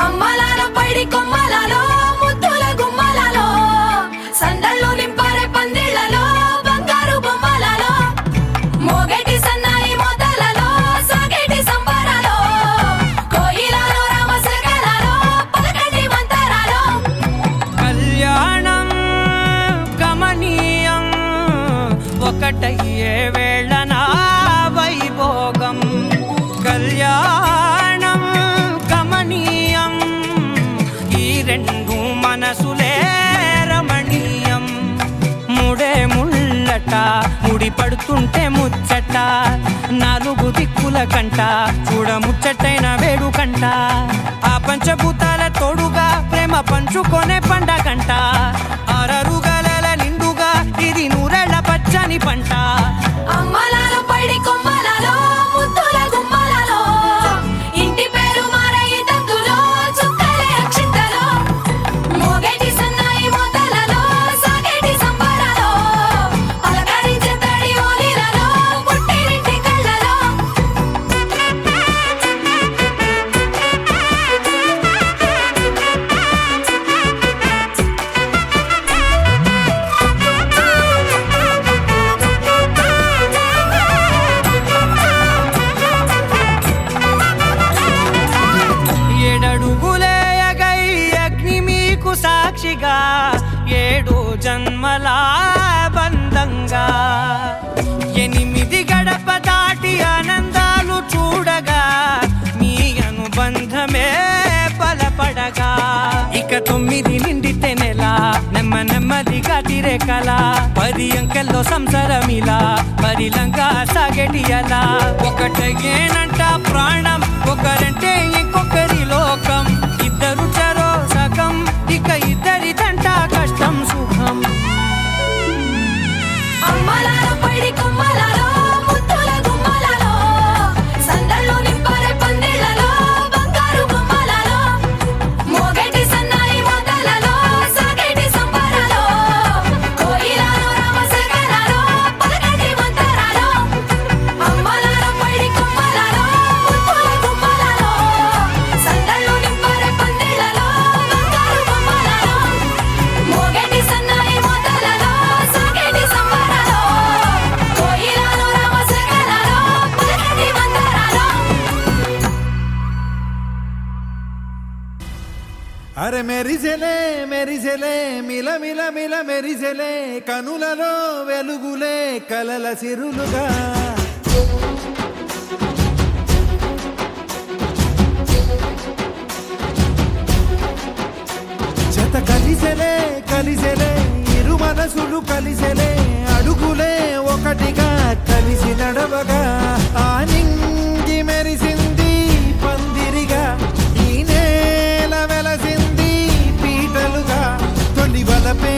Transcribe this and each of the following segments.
అమ్మలాలో పైడి కొమ్మలలో ముద్దుల గుమ్మలలో సందళ్ళు నింపారే పందిళ్లలో బంగారు బొమ్మలలో మోగేటి సన్నాయి మోతలలో సాగేటి సంబరాలో కోయిలలో రామసగలలో పలకటి మంతరాలో కళ్యాణం గమనీయం ఒకటయ్యే వేళనా వైభోగం కళ్యాణం గమనీయం ఈ రెండు మనసులే రమణీయం ముడే ముళ్ళట ముడి పడుతుంటే ముచ్చట నాలుగు దిక్కుల కంట చూడ ముచ్చటైన వేడుకంట ఆ పంచభూతాల తోడుగా ప్రేమ పంచుకొనే పండగంట ఆరరుగల నిండుగా ఇది నూరెళ్ళ పచ్చని పంట అమ్మలాలో పైడి కొమ్మలలో ముద్దుల గుమ్మలలో ఇంటి పేరు మారయి తందులో చుక్కలే అక్షింతలో మోగేటి సన్నాయి మోతలలో సాగేటి సంబరాలో పలకరించే తడి ఓలిలలో పుట్టినింటి కళ్ళలో ఏడడుగులే ఎగై అగ్ని మీకు సాక్షిగా ఏడు జన్మల బంధంగా ఎనిమిది గడప దాటి ఆనందాలు చూడగా మీ అనుబంధమే బలపడగా ఇక 9 నిండితే నెల నెమ్మదిగా తిరే కల 10 అంకెల్లో సంసారమిలా పరిలంగా సాగేటి అలా ఒకటేనంట ప్రాణం ఒకరంటే ఇంకొకరి లోకం ఇద్దరు చరో సగం ఇక ఇద్దరిదంట కష్టం సుఖం అమ్మలాలో పైడి కొమ్మలలో ముద్దుల గుమ్మలలో సందళ్ళు నింపారే పందిళ్లలో బంగారు బొమ్మలలో మోగేటి సన్నాయి మోతలలో సాగేటి సంబరాలో కోయిలలో రామసగలలో పలకటి మంతరాలో అమ్మలాలో పైడి కొమ్మలలో ముద్దుల గుమ్మలలో సందళ్ళు నింపారే పందిళ్లలో బంగారు బొమ్మలలో మోగేటి సన్నాయి మోతలలో సాగేటి సంబరాలో కోయిలలో రామసగలలో పలకటి మంతరాలో అరే మెరిసెలే మెరిసెలే మిల మిల మిల మెరిసెలే కనులలో వెలుగులే కలల సిరులుగా జత కలిసెలే కలిసెలే ఇరు మనసులు కలిసెలే అడుగులే ఒకటిగా కలిసి నడవగా ఆ నింగి మెరిసింది పందిరిగా ఈ నేల వెలసింది పీటలుగా తొలి వలపే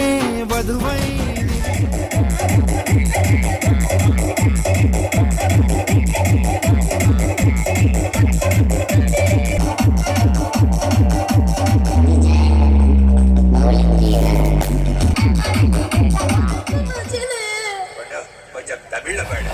వధువై కొంచెం తమిళ పాడు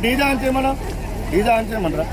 డీజా అంతే మనం డీజా అంతే మనరా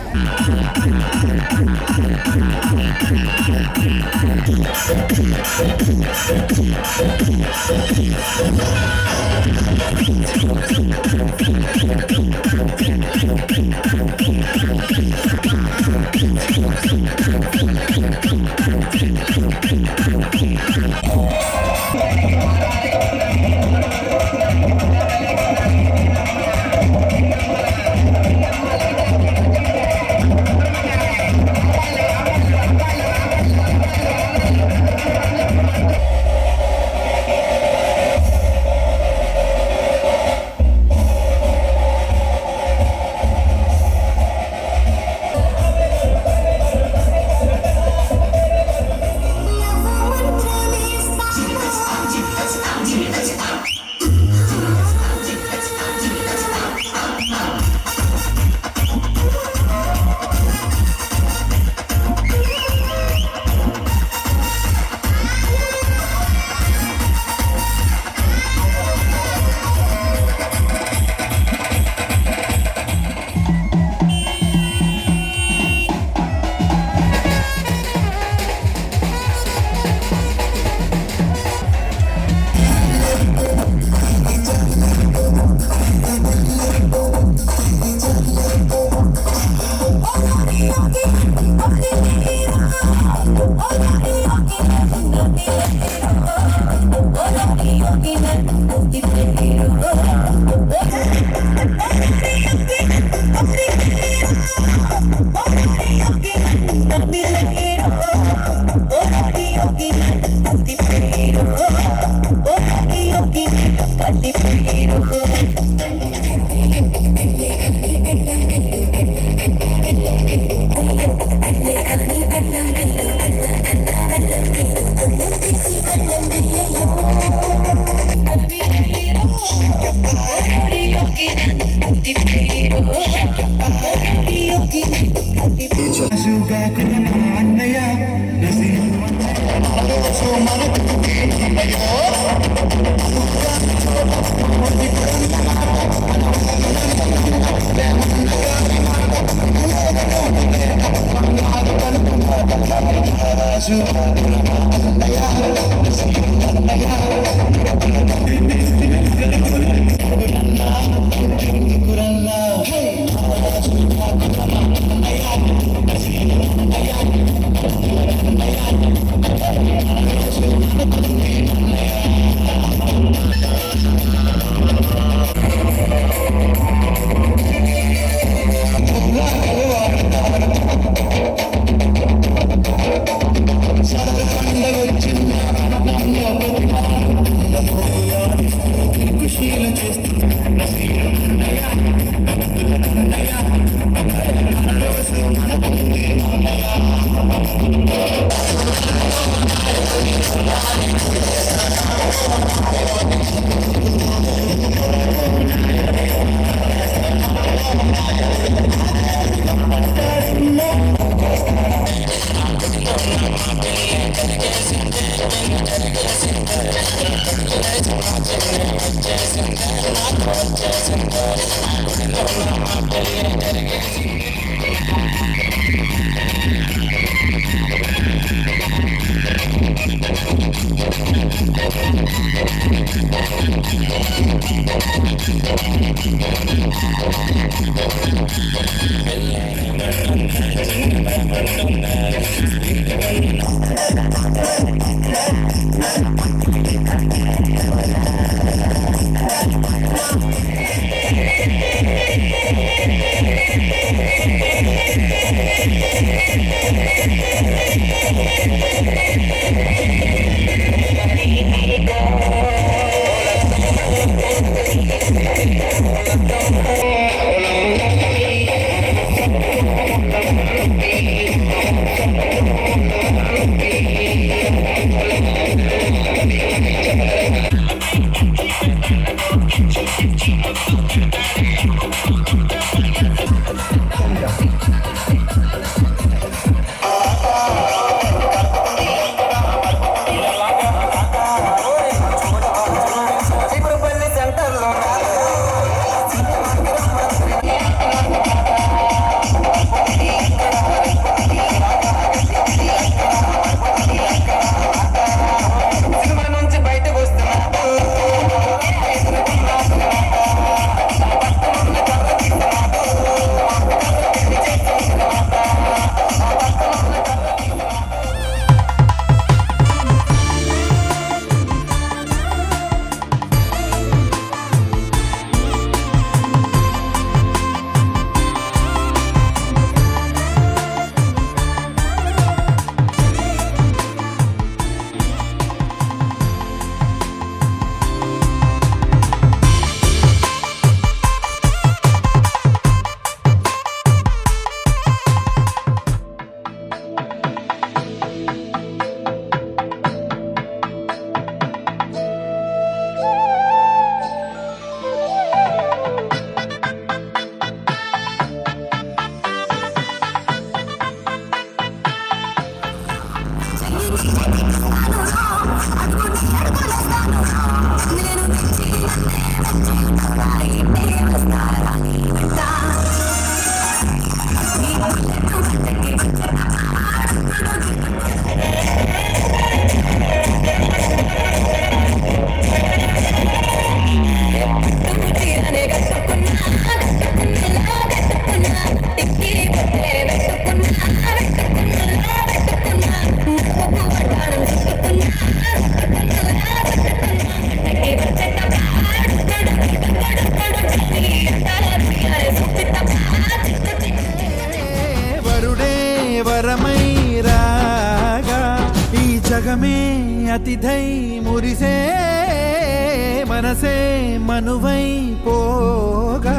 అతిథై మురిసే మనసే మనువై పోగా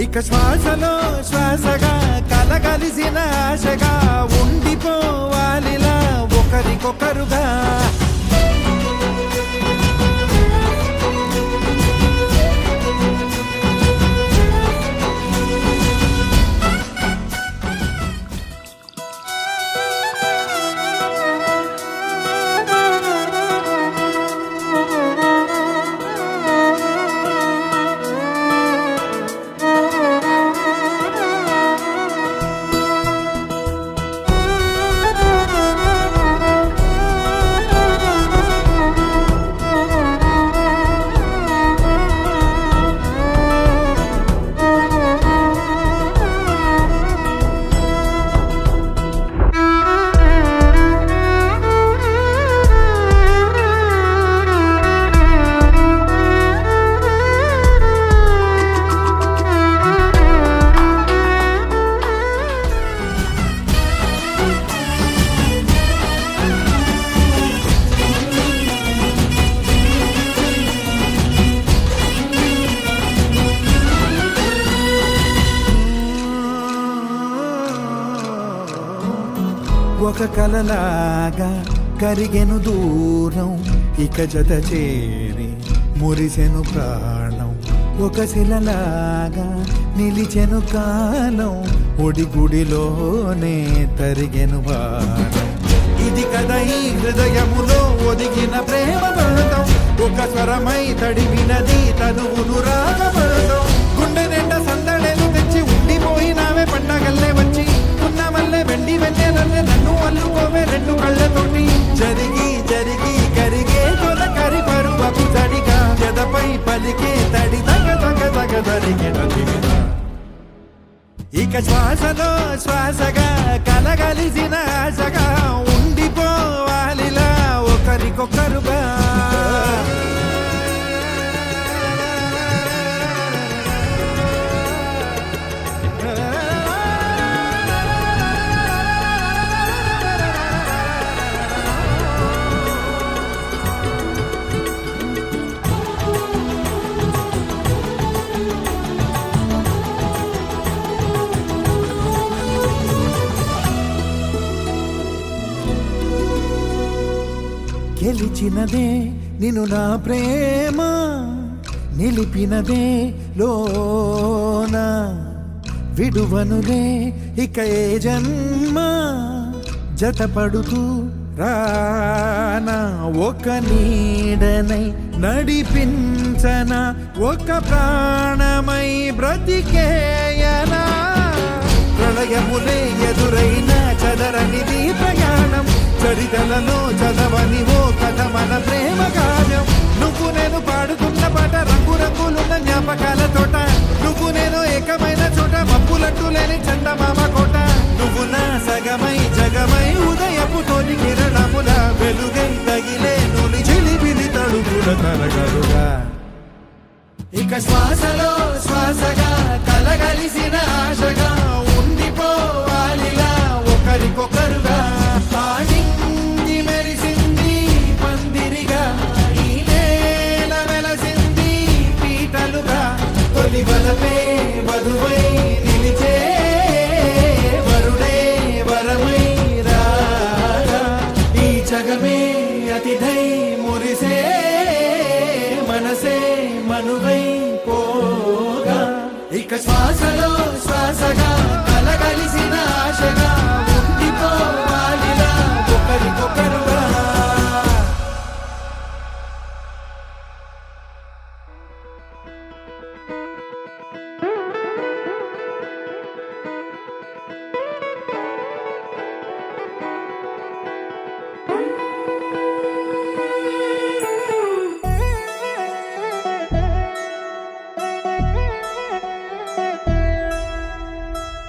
ఇక శ్వాసలో శ్వాసగా కలగలిసిన ఆశగా ఉండిపోవాలిలా ఒకరికొకరుగా ఒక కలలాగా కరిగెను దూరం ఇక జత చేరి మురిసెను ప్రాణం ఒక శిలలాగా నిలిచెను కాలం ఒడిగుడిలోనే తరిగెను భారం ఇది కదా ఈ హృదయములో ఒదిగిన ప్రేమ బంధం ఒక స్వరమై తడివినది తనువును రాగబడతాం గుండె నిండా సందడేలు తెచ్చి ఉండిపోయినావే పండగల్లే వచ్చి ఉన్న మల్లె వెండి వెన్నెలల్లే నన్ను అల్లుకోవే రెండు కళ్ళతోటి జరిగి జరిగి కరిగే తొలకరి పరువపు తడిగా ఎదపై పలికే తడి తగ తగ తగ తరిగిన ఇక శ్వాసలో శ్వాసగా కలగలిసిన ఆశగా ఉండిపోవాలిలా ఒకరికొకరుగా గెలిచినదే నిన్ను నా ప్రేమ నిలిపినదే లోన విడువనులే ఇక ఏ జన్మ జతపడుతూ రానా ఒక నీడనై నడిపించన ఒక ప్రాణమై బ్రతికేయనా ప్రళయములే ఎదురైన చదరనిది ప్రయాణం చరితలలో చదవని ఓ కథ మన ప్రేమ కావ్యం నువ్వు నేను పాడుతున్న పాట రంగు రంగులున్న జ్ఞాపకాల తోట నువ్వు నేను ఏకమైన చోట మప్పులట్టు లేని చందమామ కోట నువ్వు నా సగమై జగమై ఉదయపు తోటి కిరణముల వెలుగై తగిలే నులి చిలిపిలి తడుపుల తరగలుగా ఇక శ్వాసలో శ్వాసగా కలగలిసిన ఆశగా ఉండిపోవాలిలా ఒకరికొకరుగా ఆడింది మెరిసింది పందిరిగా ఈ నేల వెలసింది పీటలుగా తొలి బలపే వధువై నిలిచే వరుడే వరమై రాగా ఈ జగమే అతిథై మురిసే మనసే మనువై పోగా ఇక శ్వాసలో శ్వాసగా కలగలిసిన ఆశగా ఉండిపోవాలిలా ఒకరికొకరుగా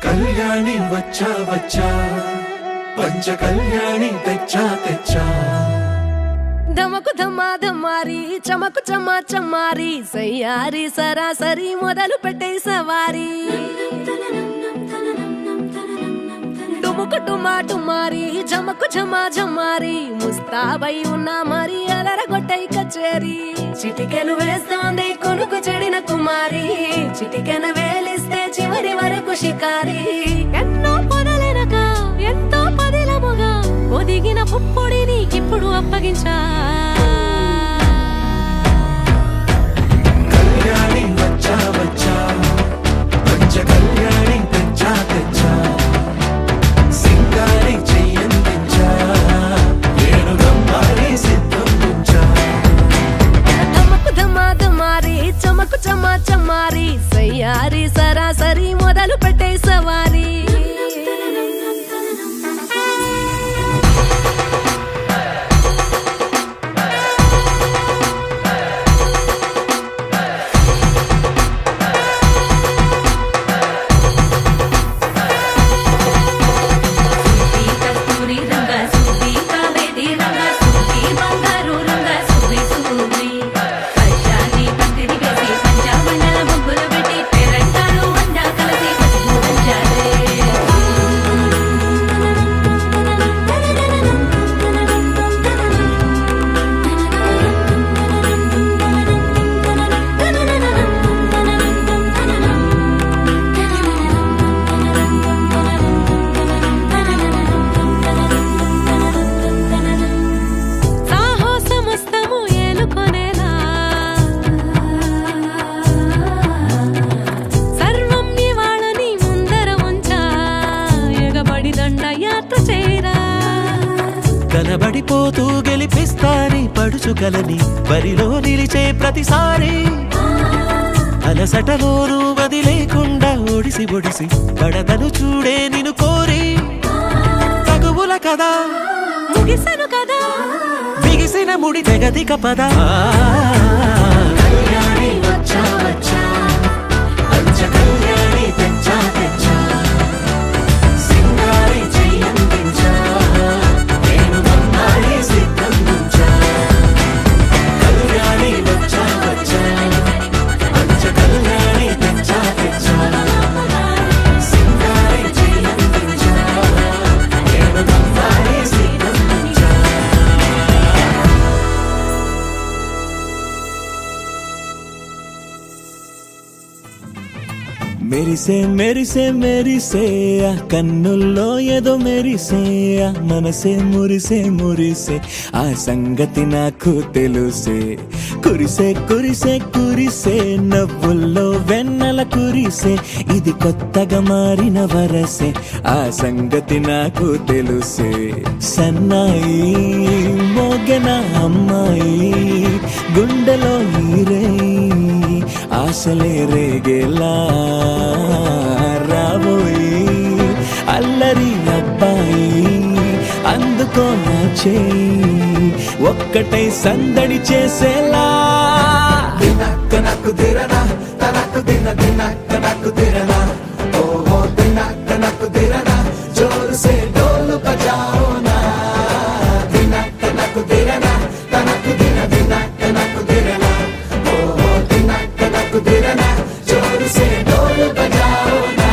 కళ్యాణి వచ్చా వచ్చా పంచ కళ్యాణి తెచ్చా తెచ్చా ధమకు ధమ్మా ధమ్మారి చమకు చమ్మా చమ్మారి సయ్యారి సరాసరి మొదలు పెట్టే సవారీ టుముకు టుమాటు మారి జమకు జమా జమారి ముస్తాబై ఉన్నా మరి అలరగొట్టై కచేరి చిటికెను వేస్తోంది కొనుకు చెడిన కుమారి చిటికెను వేలిస్తే చివరి వరకు షికారి ఎన్నో పొదలెనక ఎంతో పదిలముగా ఒదిగిన పుప్పొడి నీకిప్పుడు అప్పగించా కళ్యాణి వచ్చా వచ్చా పంచ కళ్యాణి తెచ్చా తెచ్చా సింగారి చెయ్యందించా ఏనుగమ్మారి సిద్ధందించా ధమకు ధమా ధమారి చమకు చమా చమారి సయ్యారి సరాసరి మొదలు పెట్టే సవారీ కనబడిపోతూ గెలిపిస్తాని పడుచుకలని బరిలో నిలిచే ప్రతిసారి అలసటలోనూ వదిలేకుండా ఒడిసి ఒడిసి పడదను చూడే నిన్ను కోరి తగువుల కదా ముగిసను కదా బిగిసిన ముడి తెగదిక పద కళ్యాణి వచ్చా వచ్చా పంచ కళ్యాణి తెచ్చా తెచ్చా సింగారి చెయ్యందించా ఏనుగమ్మారి సిద్ధందించా కళ్యాణి వచ్చా వచ్చా పంచ కళ్యాణి తెచ్చా తెచ్చా సింగారి చెయ్యందించా ఏనుగమ్మారి సిద్ధందించా మెరిసే మెరిసే మెరిసే ఆ కన్నుల్లో ఏదో మెరిసే ఆ మనసే మురిసే మురిసే ఆ సంగతి నాకు తెలుసే కురిసే కురిసే కురిసే నవ్వుల్లో వెన్నెల కురిసే ఇది కొత్తగా మారిన వరసే ఆ సంగతి నాకు తెలుసే సన్నాయి మోగెన అమ్మాయి గుండెలో ఈరే ఆశలే రేగేలా రాబోయి అల్లరి అబ్బాయి అందుకో నా చేయి ఒక్కటై సందడి చేసేలా దినక్క నాకు దిరనా తనకు దిన దినక్క నాకు దిరనా ఓహో దినక్క నాకు దిరనా జోరు సే డోలు బజాओ నా దినక్క నాకు దిరనా తనకు దిన దినక్క నాకు దిరనా ఓహో దినక్క నాకు దిరనా జోరు సే డోలు బజాओ నా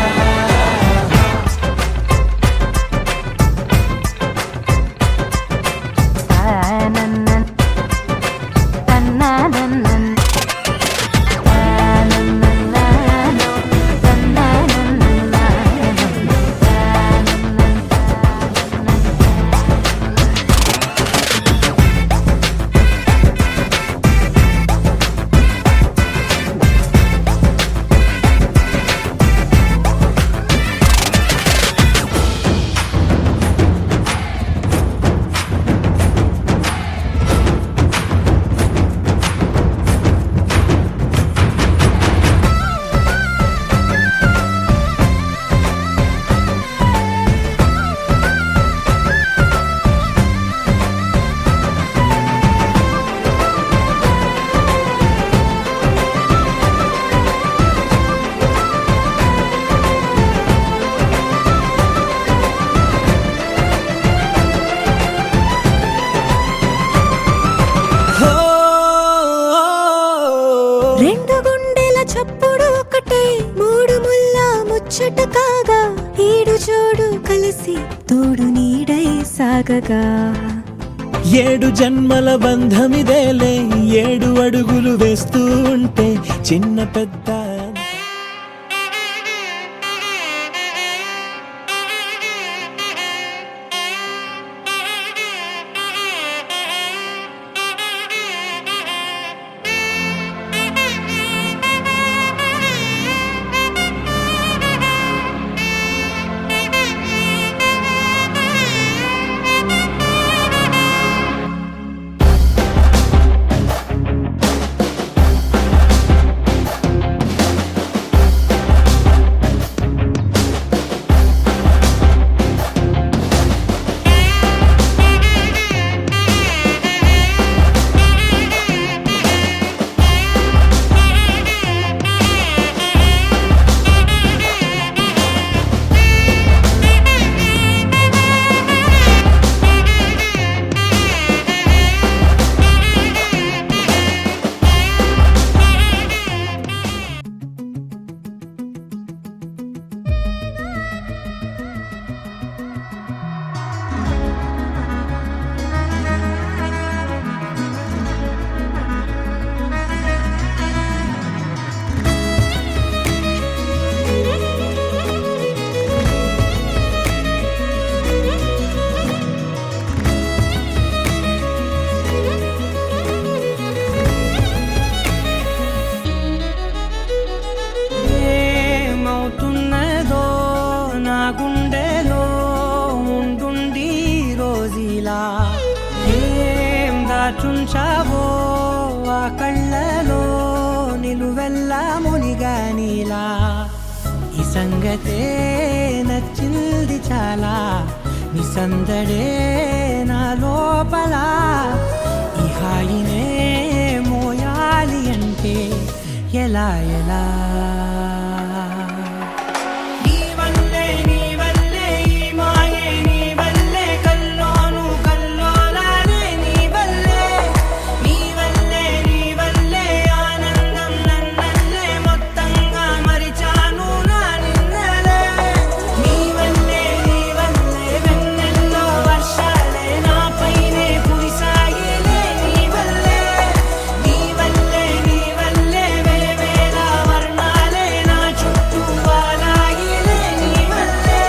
రెండు గుండెల చప్పుడు ఒకటే మూడు ముళ్ళ ముచ్చట కాగా ఈడు జోడు కలిసి తోడు నీడై సాగగా 7 జన్మల బంధమిదేలే 7 అడుగులు వేస్తూ ఉంటే చిన్న పెద్ద ఏమవుతున్నదో నా గుండెలో ఉండుండి రోజీలా ఏం దాచుంచావో ఆ కళ్ళలో నిలువెల్లా మునిగానిలా ఈ సంగతే నచ్చింది చాలా నీ సందడే నా లోపల ఈ హాయినే మోయాలి అంటే ఎలా ఎలా నీ వల్లే ఈ మాయే నీ వల్లే కల్లోను కల్లోలానే నీ వల్లే ఆనందం నన్నల్లే మొత్తంగా మరిచాను నా నిన్నలే నీ వల్లే వెన్నెల్లో వర్షాలే నాపైనే కురిసాయిలే నీ వల్లే వేవేల వర్ణాలే నా చుట్టూ వాలాయిలే నీ వల్లే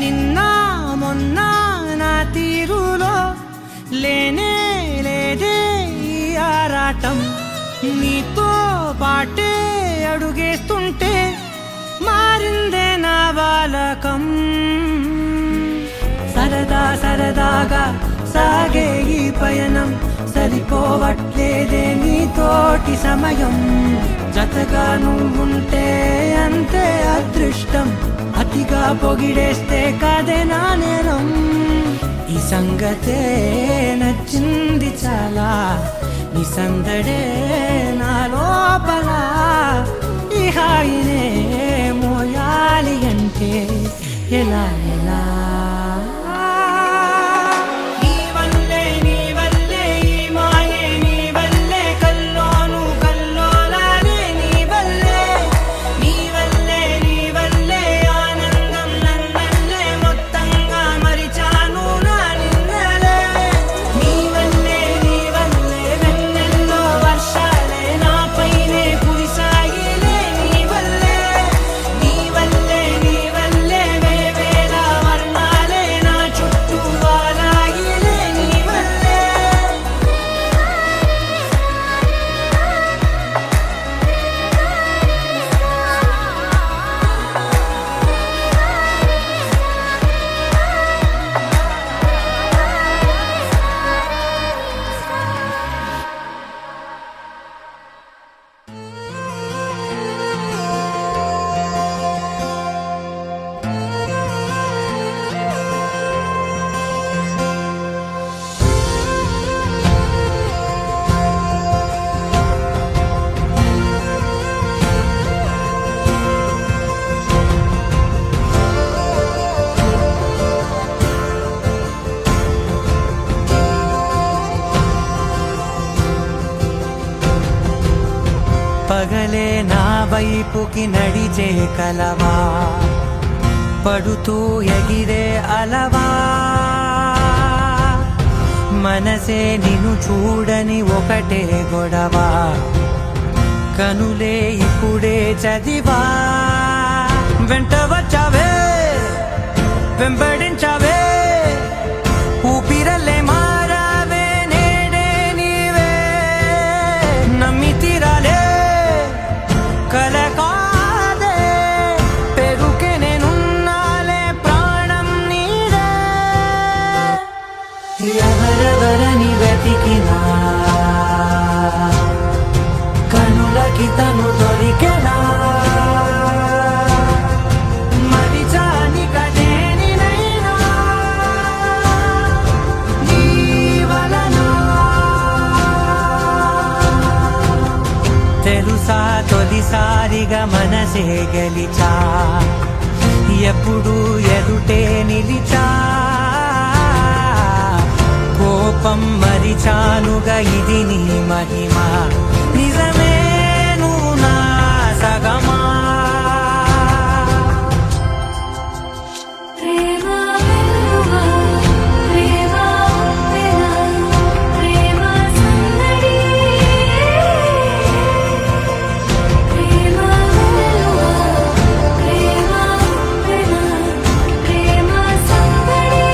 నిన్న మొన్న నా తీరులో లేనే లేదే ఈ ఆరాటం నీతో పాటే అడుగేస్తుంటే మారిందే నా బాలకం సరదాగా సాగే ఈ పయనం సరిపోవట్లేదే నీతోటి సమయం జతగా నువ్వుంటే అంతే అదృష్టం అతిగా పొగిడేస్తే కాదే నా నేరం ఈ సంగతే నచ్చింది చాలా నీ సందడే నా లోపల ఈ హాయినే మోయాలి అంటే ఎలా ఎలా నీ వల్లే ఈ మాయే నీ వల్లే కల్లోను కల్లోలానే నీ వల్లే ఆనందం నన్నల్లే మొత్తంగా మరిచాను నా నిన్నలే నీ వల్లే వెన్నెల్లో వర్షాలే నాపైనే కురిసాయిలే నీ వల్లే వేవేల వర్ణ వైపుకి నడిచే కలవా పడుతూ ఎగిరే అలవా మనసే నిన్ను చూడని ఒకటే గొడవ కనులే ఇప్పుడే చదివా వెంట వచ్చావే వెంబడించావే ఊపిరల్లే మారావే నేడే నీవే నమ్మి తీరాలే కల కాదే పెరుకే నేనున్నాలే ప్రాణం నీడే ఎవరెవరని వెతికినా కనులకి తను దొరికెనా మరిచాని కదేనినైనా నీ వలన తెలుసా తొలిసారిగా మనసే గెలిచా ఎప్పుడు ఎదుటే నిలిచా కోపం మరిచానుగా ఇది నీ మహిమ నిజమే నువ్వు నా సగమా ప్రేమ వెలువ ప్రేమ వెల ప్రేమ సందడి ప్రేమ వెలువ ప్రేమ వెల ప్రేమ సందడి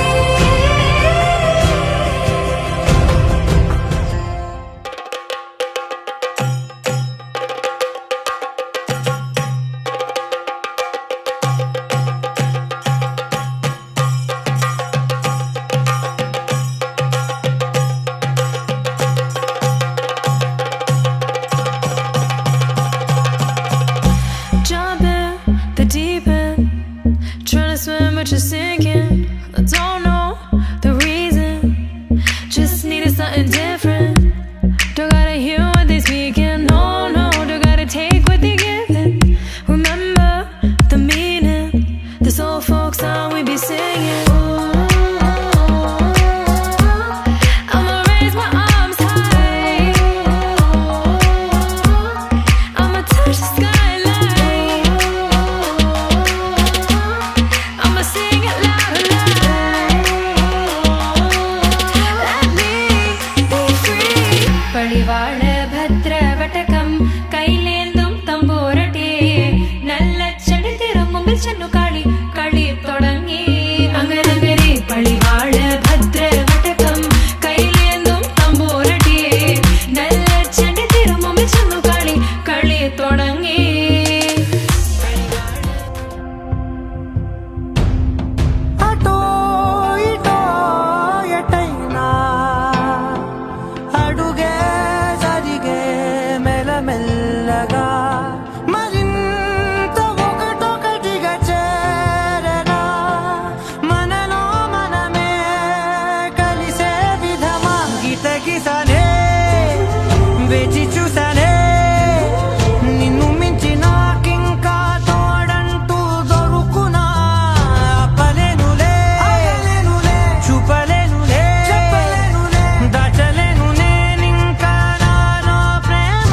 Jump in the deep end, trying to swim but you're sinking. I don't know the reason, just needed something different. Don't gotta hear what they speaking, no, no, don't gotta take what they giving. Remember the meaning, this old folk song we be singing. I'ma raise my arms high, I'ma touch the skyline, I'ma sing it loud and loud. Let me be free. പടിവാള ഭദ്രവടകം കൈലേന്തും തമ്പൂരട്ടെ നല്ല ചെടി തിരുമുമ്പിൽ ചെന്നു കളി കളി തുടങ്ങി അങ്ങനെ പടിവാള ഭദ്രവടകം കൈലേന്തും തമ്പൂരട്ടെ നല്ല ചെടി തിരുമുമ്പിൽ ചെന്നു കളി കളി തുടങ്ങി అటో ఇటో ఎటైనా అడుగే జరిగే మెల్లమెల్లగా మరింత ఒకటొకటిగా చేరనా మనలో మనమే కలిసే విధమా గితగిసనే వేచి చూసానే నిన్ను మించి నాకింకా తోడంటూ దొరుకునా అప్పలేనులే చూపలేనులే దాచలేను నేనింకా నాలో ప్రేమ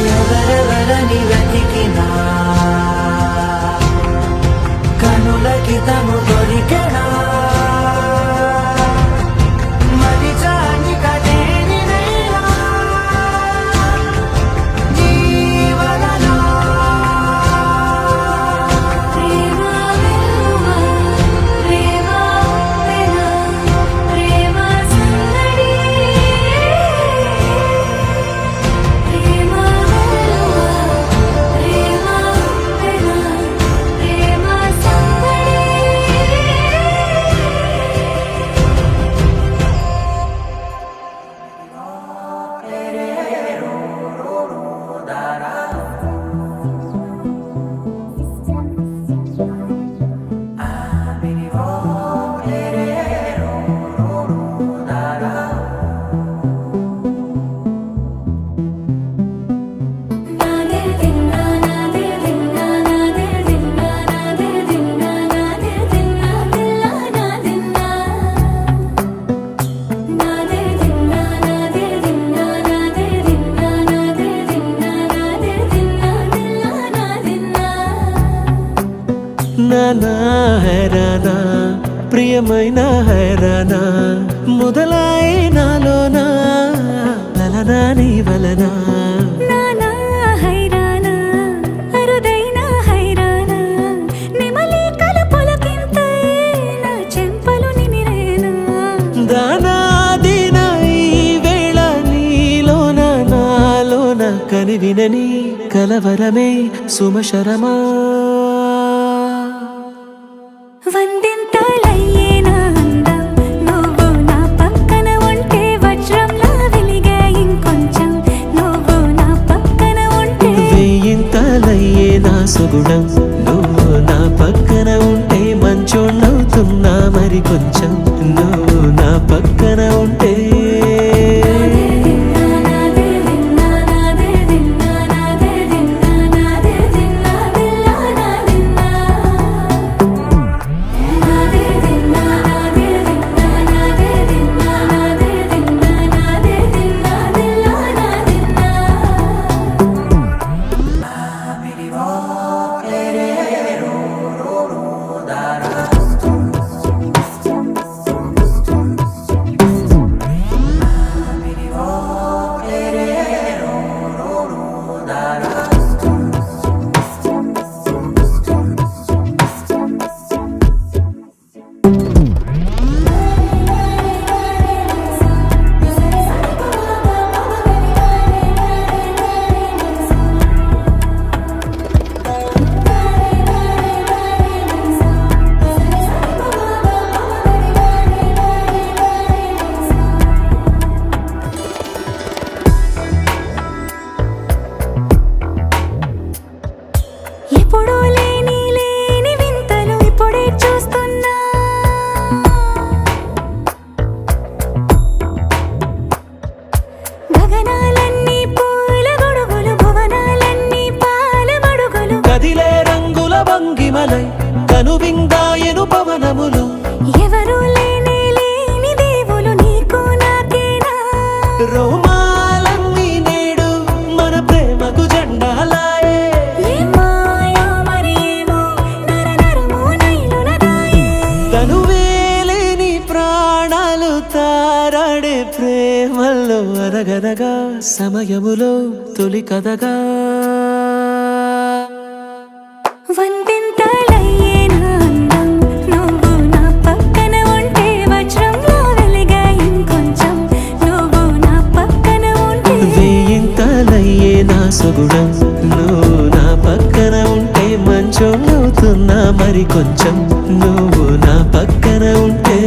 ఎవరెవరని వెతికినా కనులకి తను దొరికెనా మరిచాని కదేనినైనా నీ వలన ప్రేమ వెలువ ప్రేమ వెల ప్రేమ సందడి ప్రేమ వెలువ ప్రేమ నా హైరానా ప్రియమైన హైరానా మొదలాయి నాలోనా లలనా నీ వలనా నానా హైరానా అరుదైన హైరానా నెమలి కలుపులకింతై నా చెంపలు నిమిరేనా దానాదిన ఈ వేళ నీలోన నాలోన కనివినని కలవరమే సుమశరమా వందింతలయ్యే నా అందం నువ్వు నా పక్కన ఉంటే వజ్రంలా వెలిగే ఇంకొంచెం నువ్వు నా పక్కన ఉంటే వేయింతలయ్యే నా సుగుణం నువ్వు నా పక్కన ఉంటే మంచోణ్ణవుతున్నా మరి కొంచెం నువ్వు నా పక్కన ఉంటే ఎప్పుడూ లేని లేని వింతలు ఇప్పుడే చూస్తున్నా గగనాలన్నీ పూల గొడుగులు భువనాలన్నీ పాల మడుగులు కదిలే రంగుల భంగిమలై కనువిందాయను పవనములు ఎవరు లేని లేని దేవులు నీకు నాకేనా రోమాలన్నీ నేడు మన ప్రేమకు జెండాలాయే ఏ మాయో మరేమో నరనరమో నైలునదాయే తనువేలేని ప్రాణాలు తారాడే ప్రేమల్లో అనగనగా సమయములో తొలి కథగా వందింతలయ్యే నా అందం నువ్వు నా పక్కన ఉంటే వజ్రంలా వెలిగే ఇంకొంచెం నువ్వు నా పక్కన ఉంటే వేయింతలయ్యే నా సుగుణం నువ్వు నా పక్కన ఉంటే మంచోణ్ణవుతున్నా మరి కొంచెం నువ్వు నా పక్కన ఉంటే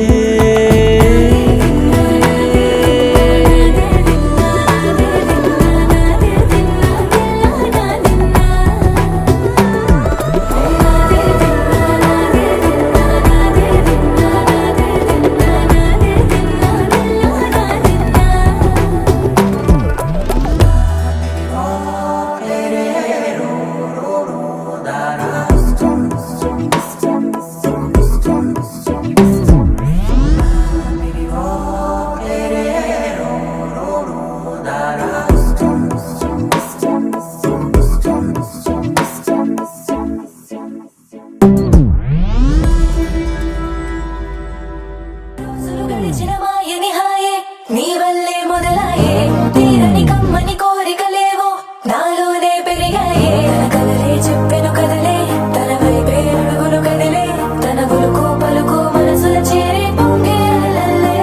గడిచిన మాయని హాయే నీ వల్లే మొదలాయే తీరని కమ్మని కోరికలేవో నాలోనే పెరిగాయే తన కలలే చెప్పెను కదలే తన వైపే అడుగులు కదిలే తన గులుకు పలుకు మనసుల చేరి పొంగే అలలే.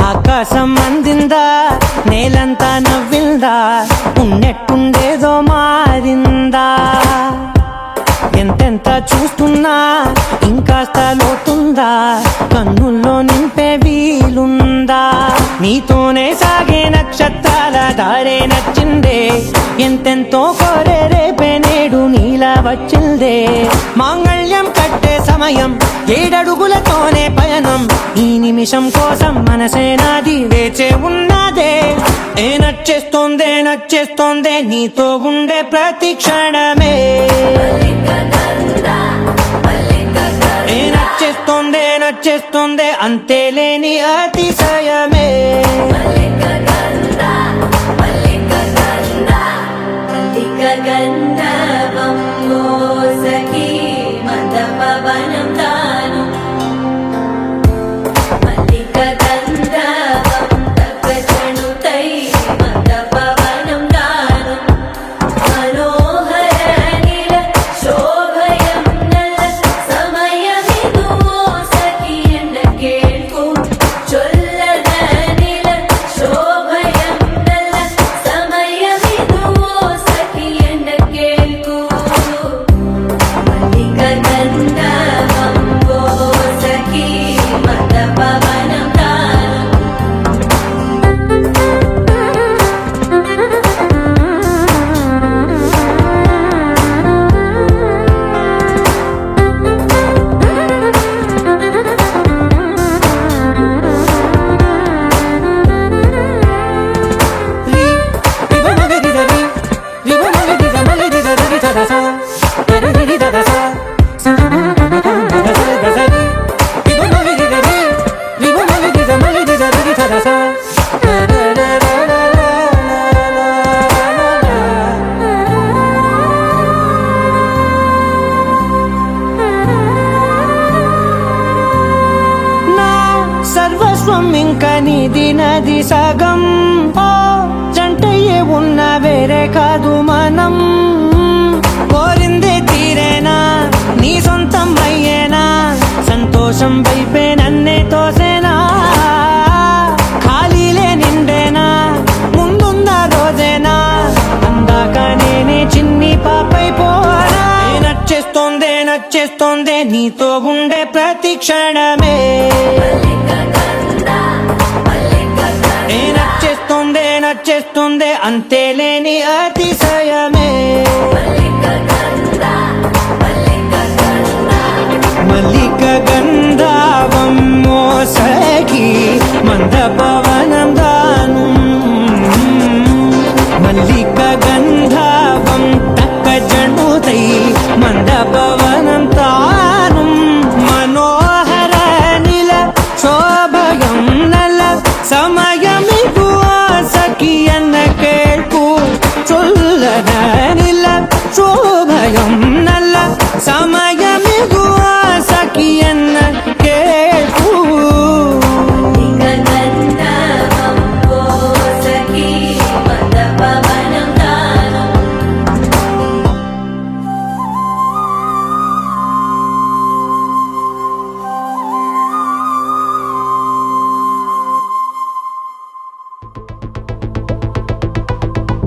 ఆకాశం అందిందా నేలంతా నవ్విందా ఉన్నట్టుండేదో మారిందా ఎంతెంత చూస్తున్నా ఇంకాస్త లోతుందా కన్నుల్లో నింపే వీలుందా నీతోనే సాగే నక్షత్రాల దారే నచ్చిందే ఎంతెంతో కోరే రేపే నేడు నీలా వచ్చిందే మాంగళ్యం కట్టే సమయం 7 అడుగులతోనే పయనం ఈ నిమిషం కోసం మనసే నాది వేచే ఉన్నదే నచ్చేస్తోందే నీతో ఉండే ప్రతి క్షణమే నచ్చేస్తోందే నచ్చేస్తుంది అంతేలేని అతిశయమే సర్వస్వం ఇంక నీది నది సగం ఓ జంటయ్యే ఉన్న వేరే కాదు మనం కోరిందే తీరేనా నీ సొంతం అయ్యేనా సంతోషం వైపే నన్నే తోసేనా ఖాళీలే నిండేనా ముందున్న రోజేనా అందాక నేనే చిన్ని పాపై పోనా నచ్చేస్తోందే నీతో ఉండే ప్రతి క్షణమే నచ్చేస్తుంది అంతేలేని అతిశయమే మల్లిక గంధావం మోసకి మంద పవనం దాను మల్లిక గంధావం తక్క జణుతై మంద పవనం తాను మనోహర నిల శోభయం నల సమయమిగు സഖിയെന്ന കേൾക്കൂ ചൊല്ലനില്ല ശോഭയം നല്ല സമയമികുവ സഖിയെന്ന കേൾക്കൂ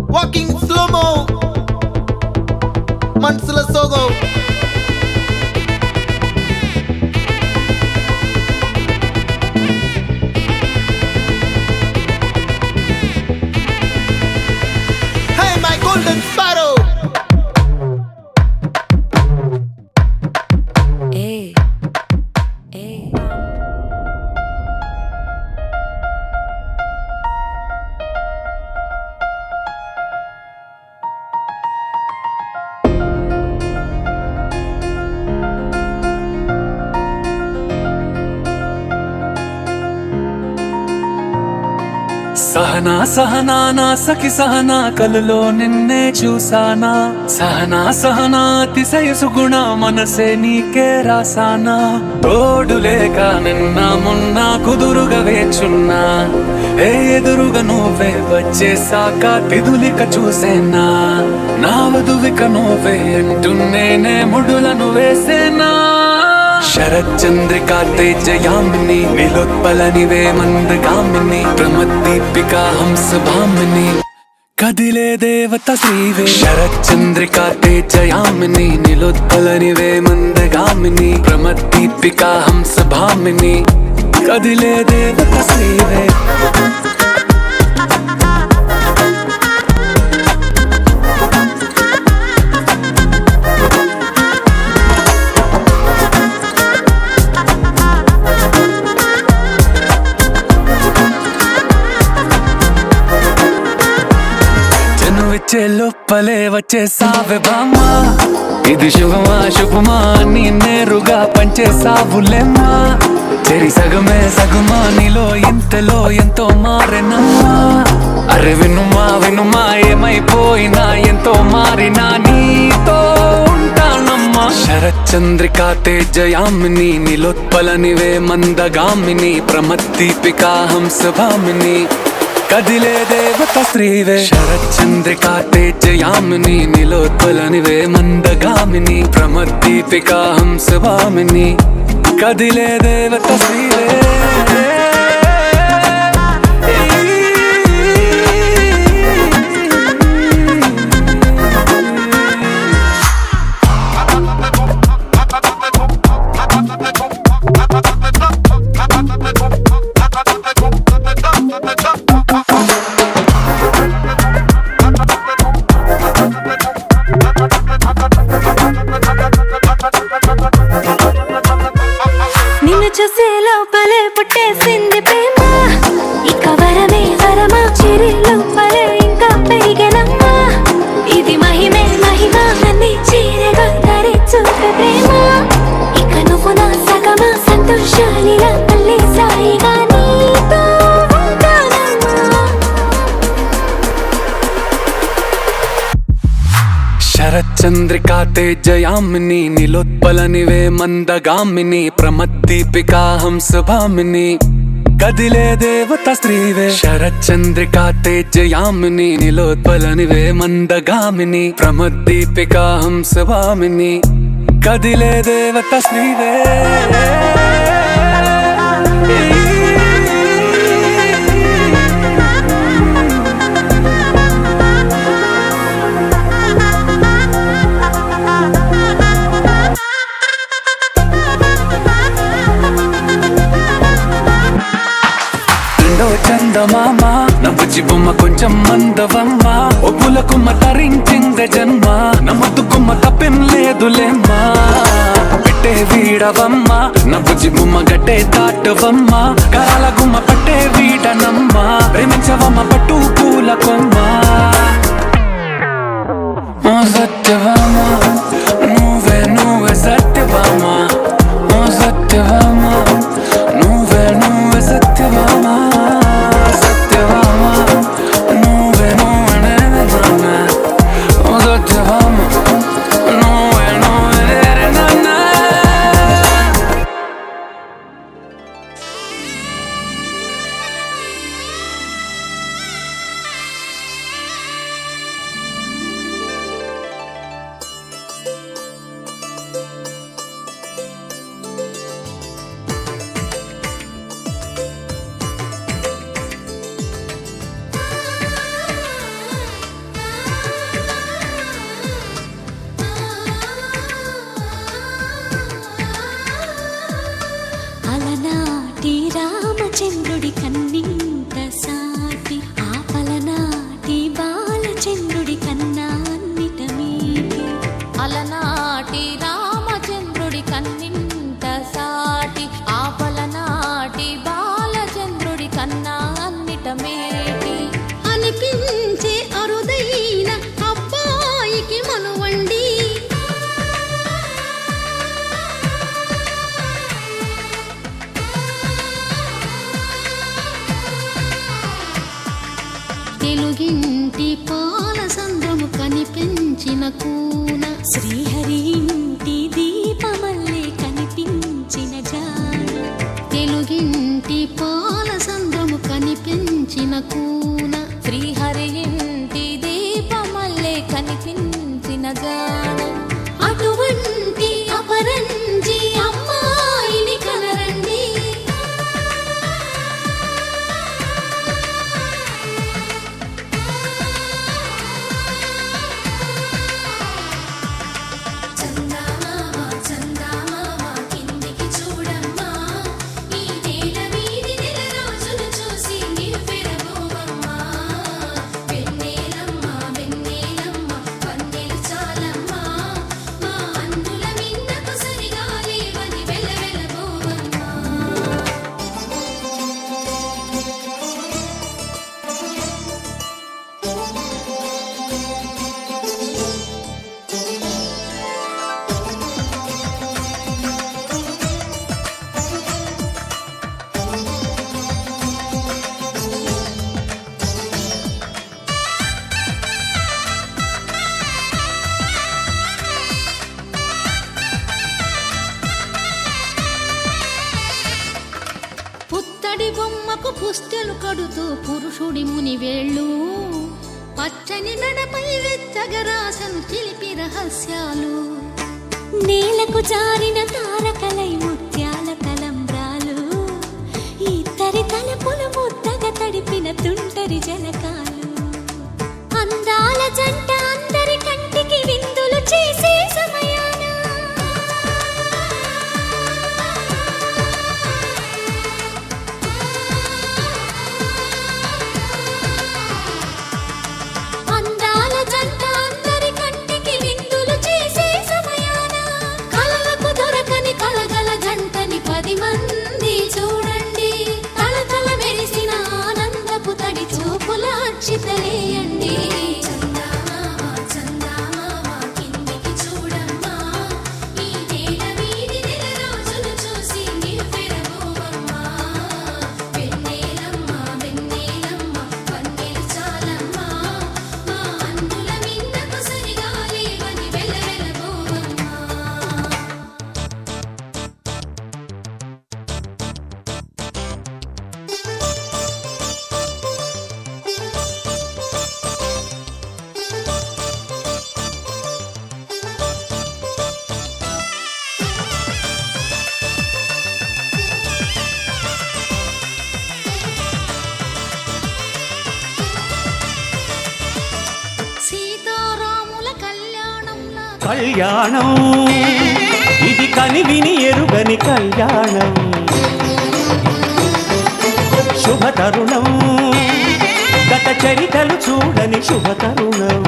Walking slow-mo మనసుల సోగో Hey my golden sparrow Sahana Sahana నా సఖి సహనా కలలో నిన్నే చూసానా సహనా సహనా అతిశయ సుగుణ మనసే నీకే రాసానా తోడు లేక నిన్న మొన్న కుదురుగా వేచున్నా ఏ ఎదురుగా నువ్వే వచ్చేసాక తిదులిక చూసేనా నా వధువిక నువ్వే అంటున్నేనే ముడులను వేసేనా శరచంద్రికా తేజయామిని నిలోత్పలనివే మందగామిని ప్రమద్దీపికా హంసభామిని కదిలే దేవత శ్రీవే శరచంద్రికా తేజయామిని నిలోత్పలనివే మందగామిని ప్రమద్దీపికా హంసభామిని కదిలే దేవత శ్రీవే లోపలే వచ్చేసావే బామ్మా ఇది శుభమా శుభమా నీ నేరుగా పంచేసావులేమ్మా చెరి సగమే సగమా నీలో ఇంతలో ఎంతో మారెనమ్మా అరే వినుమా వినుమా ఏమైపోయినా ఎంతో మారినా నీతో ఉంటానమ్మా శరచంద్రికా తేజయామిని నిలోత్పలనివే మందగామిని ప్రమద్దీపికా హంసభామిని కదిలే దేవత శ్రీవే శరచంద్రికా తేజయామిని నిలోత్పలనివే మందగామిని ప్రమద్దీపికా హంసభామిని కదిలే దేవత శ్రీవే నిన్ను చూసే లోపలే పుట్టేసింది ప్రేమ ఇక వరమే వరమా చిరి లోపలే ఇంకా పెరిగెనమ్మా ఇది మహిమే మహిమ నన్ను చీరగా ధరి చూపే ప్రేమ ఇక నువ్వు నా సగమా సంతోషాలిలా మళ్ళీ సాయిగా నీతో ఉంటానమ్మా శరచంద్రికా తేజయామిని నిలోత్పలనివే మందగామిని ప్రమద్దీపికా హంసభామిని కదిలే దేవత శ్రీవే శరచంద్రికా తేజయామిని నిలోత్పలనివే మందగామిని ప్రమద్దీపికా హంసభామిని కదిలే దేవత శ్రీవే చందమామ నవ్వుచి బొమ్మ కొంచెం మందవమ్మ ఒప్పుల కుమ్మ తరించిందే జన్మ నమ్మద్దు కుమ్మ తప్పేం లేదులేమ్మా పెట్టే వీడవమ్మ నవ్వుచి బొమ్మ గట్టే దాటవమ్మ కరాల గుమ్మ పట్టే వీడనమ్మ ప్రేమించవమ్మ పట్టు పూల కొమ్మ ఓ సత్యవామ నువ్వే నువ్వే సత్యవామ ఓ సత్యవామ నువ్వే నువ్వే సత్యవామ అలనాటి రామచంద్రుడి కన్నింత సాటి ఆపలనాటి బాలచంద్రుడి కన్నా అన్నిట మీటి అలనాటి రామచంద్రుడి కన్నింత సాటి ఆపలనాటి బాలచంద్రుడి కన్నా అన్నిట మేటి అనిపించే అరుదైన అబ్బాయికి మనువండి తెలుగింటి పాల సంద్రము కనిపించిన కూన శ్రీహరి ఇంటి దీపమల్లే కనిపించిన జాన తెలుగింటి పాల సంద్రము కనిపించిన కూన శ్రీహరి ఇంటి దీపమల్లే కనిపించిన జాన అటువంటి అపరంజి అమ్మాయిని కనరండి వెన్నెలమ్మ వెన్నెలమ్మ వన్నెలు చాలమ్మ పువ్వుకు పుస్తెలు కడుతూ పురుషుడి ముని వేళ్ళు పచ్చని మెడపై వెచ్చగరాసను చిలిపి రహస్యాలు నేలకు జారిన తారకలై ముత్యాల తలంబ్రాలు ఇద్దరి తలపులు ముద్దగా తడిపిన తుంటరి జలకాలు అందాల జంట అందరి కంటికి విందులు చేసే సమయాన అందాల జంట అందరి కంటికి విందులు చేసే సమయాన కలలకు దొరకని కలగల జంటని 10 మంది చూడండి తలతల మెరిసిన ఆనందపు తడి చూపుల అర్చితలేయండి సీతారాముల కళ్యాణంలా కళ్యాణం ఇది కనివిని ఎరుగని కళ్యాణం శుభ తరుణం గత చరితలు చూడని శుభ తరుణం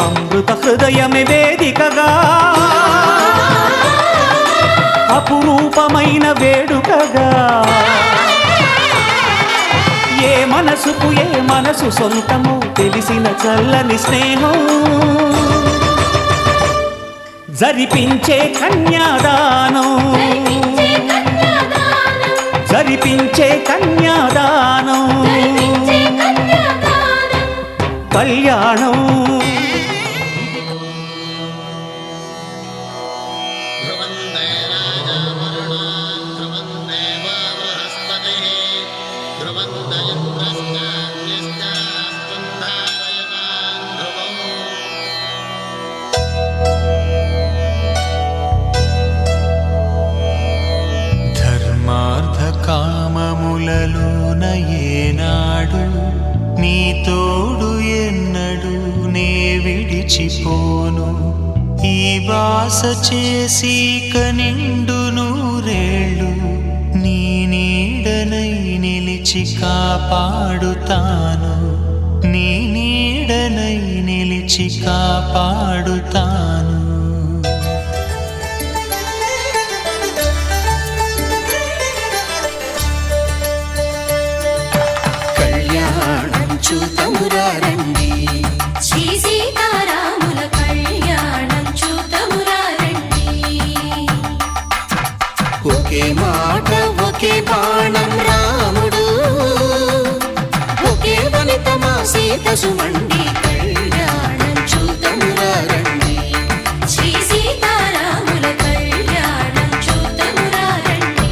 అమృత హృదయమే వేదికగా అపురూపమైన వేడుకగా ఏ మనసుకు ఏ మనసు సొంతము తెలిసిన చల్లని స్నేహం జరిపించే కన్యాదానం జరిపించే కన్యాదానం కళ్యాణం ధర్మార్థ కామములలోన ఏనాడు నీ తోడు ఎన్నడు నే విడిచిపోను ఈ వాస చేసి కనిండు నూరేళ్ళు నీ నీడనై నిలిచి కాపాడుతాను నీ నీడనై నిలిచి కాపాడుతాను కళ్యాణం చూతమురారండి శ్రీ సీతారాముల కళ్యాణం చూతమురారండి ఒకే మాట ఒకే బాణం రాముడు ఒకే వనిత మా సీత సుమండి కళ్యాణం చూతమురారండి శ్రీ సీతారాముల కళ్యాణం చూతమురారండి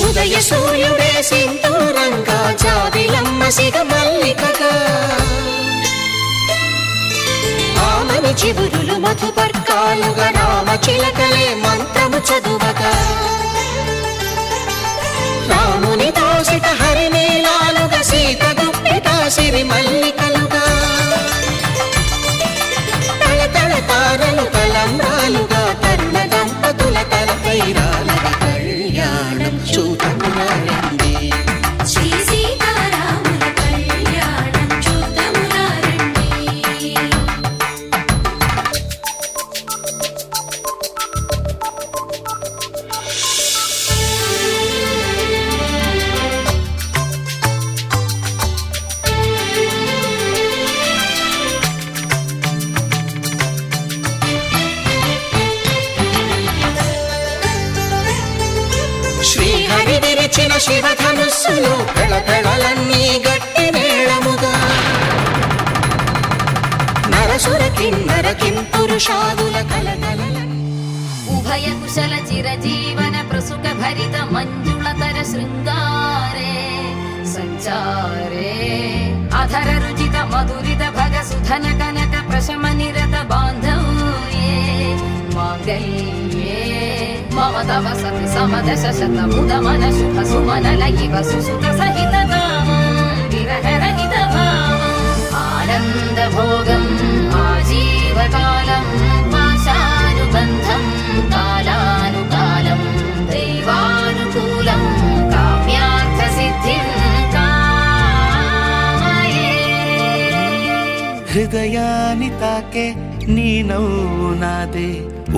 ఉదయ సూర్యుడే సింధూరంగా జాబిలమ్మ సిగ మల్లికగా ఆమని చివురులు మధుపర్కాలుగా రామ చిలకలే మంత్రము చదువగా రాముని దోసిట హరినీలాలుగా సీత గుప్పిట సిరి మల్లికలుగా తళతళ తారలు తలంబ్రాలుగా తరుణ దంపతుల తలపైరాలుగా కళ్యాణం చూతమురారండి శ్రీ సీతారాముల కళ్యాణం చూతమురారండి శివధనుస్సులో పెళపెళలన్నీ గట్టి మేళముగా నరసుర కిన్నర కింపురుషాదుల కలగల ఉభయ కుశల చిరజీవన ప్రసుక భరిత మంజుళతర శృంగారే సంచారే అధర రుచిత మధురిత భగ సుధన కనక ప్రశమ నిరత బాంధవ్యే మాంగళ్యే మమ తవ సతి సమదశ శత ముద మన శుభ సుమన లయివ సుసుత సహిత విరహ రహిత భావం ఆనంద భోగం ఆజీవకాలం పాశానుబంధం కాలానుకాలం దైవానుకూలం కామ్యార్థ సిద్ధిం కామయే. హృదయాన్ని తాకే నీ నవ్వు నాదే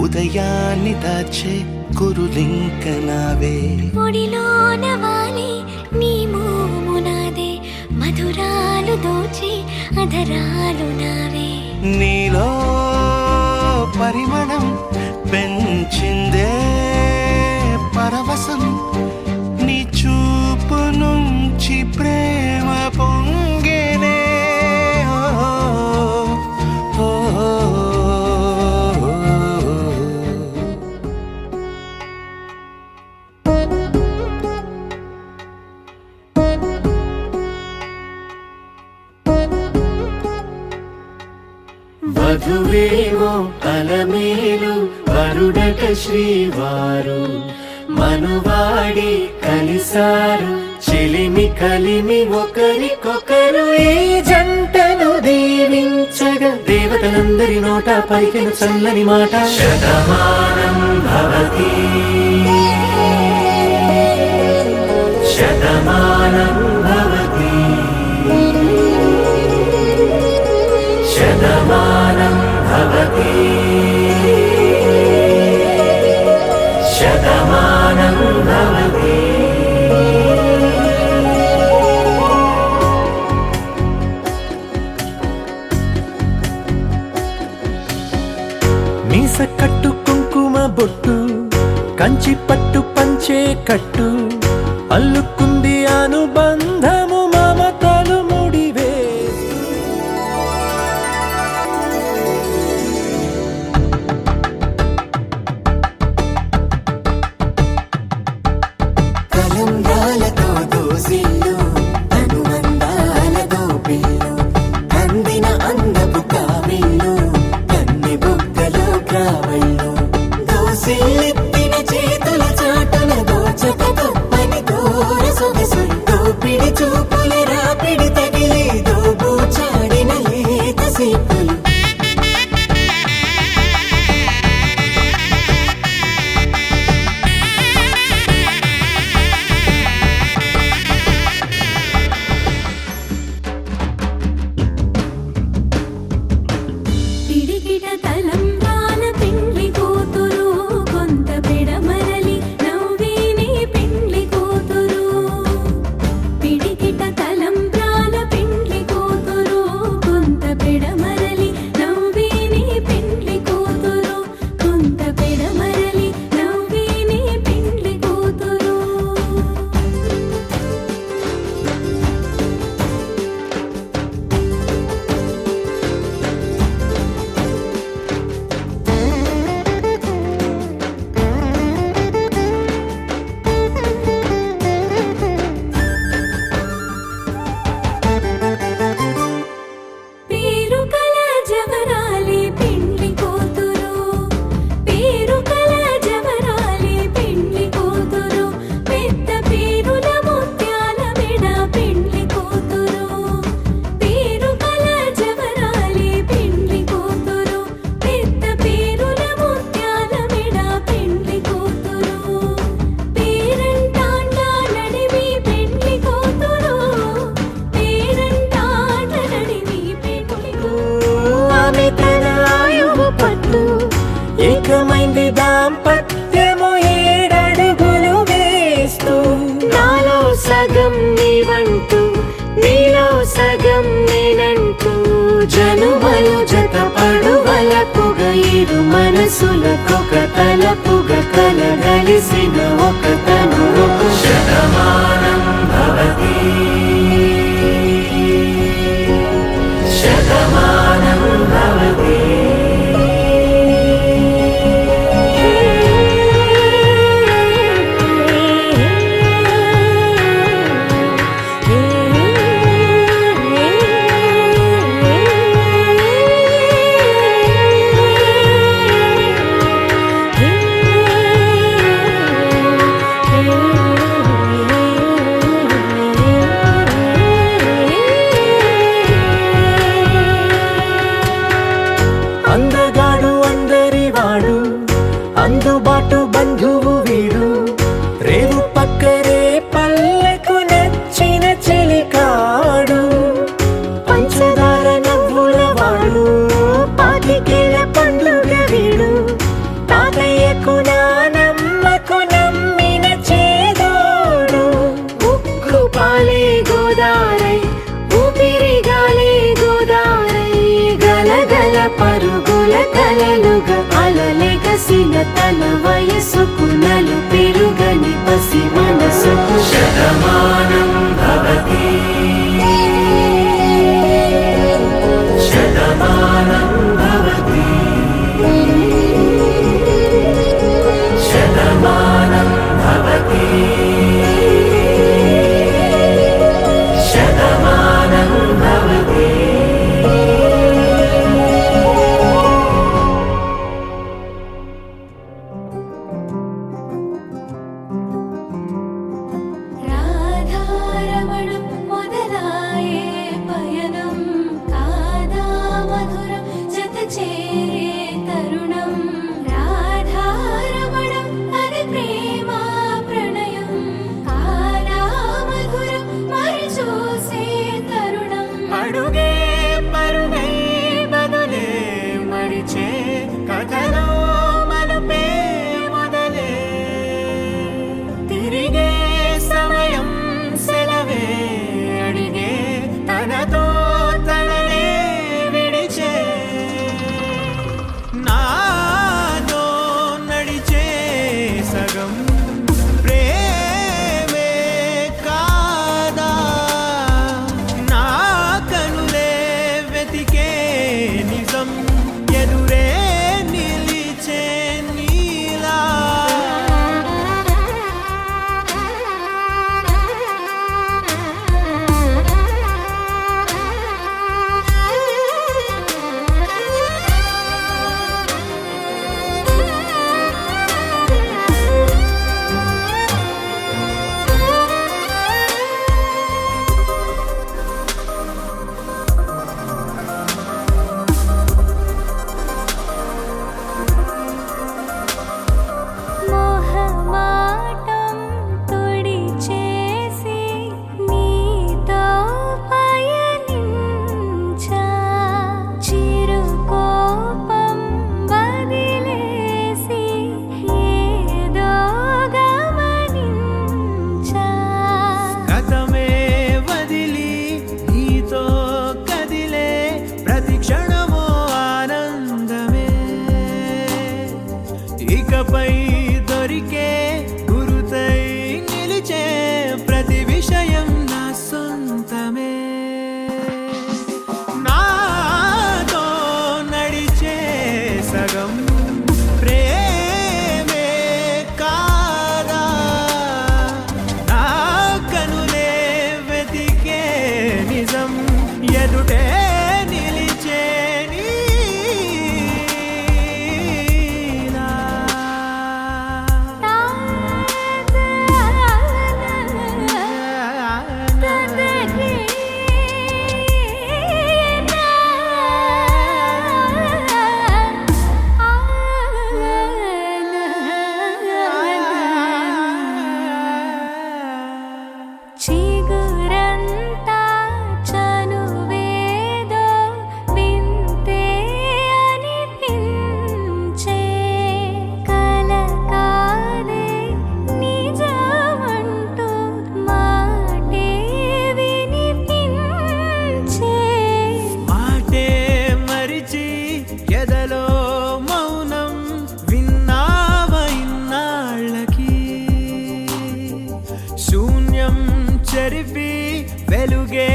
ఉదయాన్ని దాచే కురులింక నావే ఒడిలోన వాలి నీ మోము నాదే మధురాలు దోచి అధరాలు నావే నీలో పరిమళం పెంచిందే పరవశం నీ చూపు నుంచి ప్రేమ పొంగేనే ఓ, ఓ, ఓ, ఓ. వధువేవో అలమేలు వరుడట శ్రీవారు మనువాడి కలిసారు చెలిమి కలిమి ఒకరికొకరు ఈ జంటను దీవించగా దేవతలందరి నోట పలికిన చల్లని మాట శతమానం భవతి శతమానం భవతి శతమానం భవతి శతమానం భవతి. మీస కట్టు కుంకుమ బొట్టు కంచి పట్టు పంచే కట్టు అల్లుకుంది అనుబంధము మమతలు ముడివే తలంబ్రాలతో దోసిల్లు అనుబంధాలతో పిల్లు అందిన అందపు కావిల్లు కన్ని బుగ్గలో గ్రావళ్ళు దోసిల్లెత్తిన చేతుల చాటున దోచక తప్పని దూర సొగసులు దోపిడి చూపుల రాపిడి తగిలి దోబూచాడిన లేత సీపులు పిడికిట తలంబ్రాల పెండ్లి కూతురు కొంత పెడమరలి నవ్విని పెండ్లి కూతురు పిడికిట తలంబ్రాల పెండ్లి కూతురు కొంత పెడమరలి నవ్విని పెండ్లి కూతురు కొంత పెడమరలి నవ్విని పెండ్లి కూతురు పేరు కల జవరాలి పెండ్లి కూతురు పేరు కల జవరాలి పెండ్లి కూతురు పెద్ద పేరుల ముత్యాల మెడ పెండ్లి కూతురు పేరు కల జవరాలి పెండ్లి కూతురు పెద్ద పేరుల ముత్యాల మెడ పెండ్లి కూతురు పేరంటాండ నడిమి పెండ్లి కూతురు పేరంటాండ నడిమి పెండ్లి కూతురు ఆమె తన ఆయువు పట్టు ఏకమైంది దాంపత్యము ఏడడుగులు వేస్తూ నాలో సగం నీవంటూ నీలో సగం నేనంటూ జనుమలు జత పడువలపుగ ఇరు మనసులకొక తలపుగ కలగలిసిన ఒక తను ఒక శతమానం భవతి శతమానం భవతి అందగాడు అందరివాడు అందుబాటు బంధువు వీడు రేవు పక్కరే పల్లెకు నచ్చిన చెలికాడు పంచదార నవ్వుల వాడు పాతికేల పండుగ వీడు తాతయ్యకు నానమ్మకు నమ్మిన చేదోడు ఉక్కు పాలే గోదారై ఊపిరి గాలే గోదారై గలగల పరుగుల కలలుగా అలలెగసిన తన వయసుకు నలు పెరుగని పసి మనసుకు శతమానం భవతి శతమానం భవతి శతమానం భవతి శతమానం భవతి రాధా వెలుగే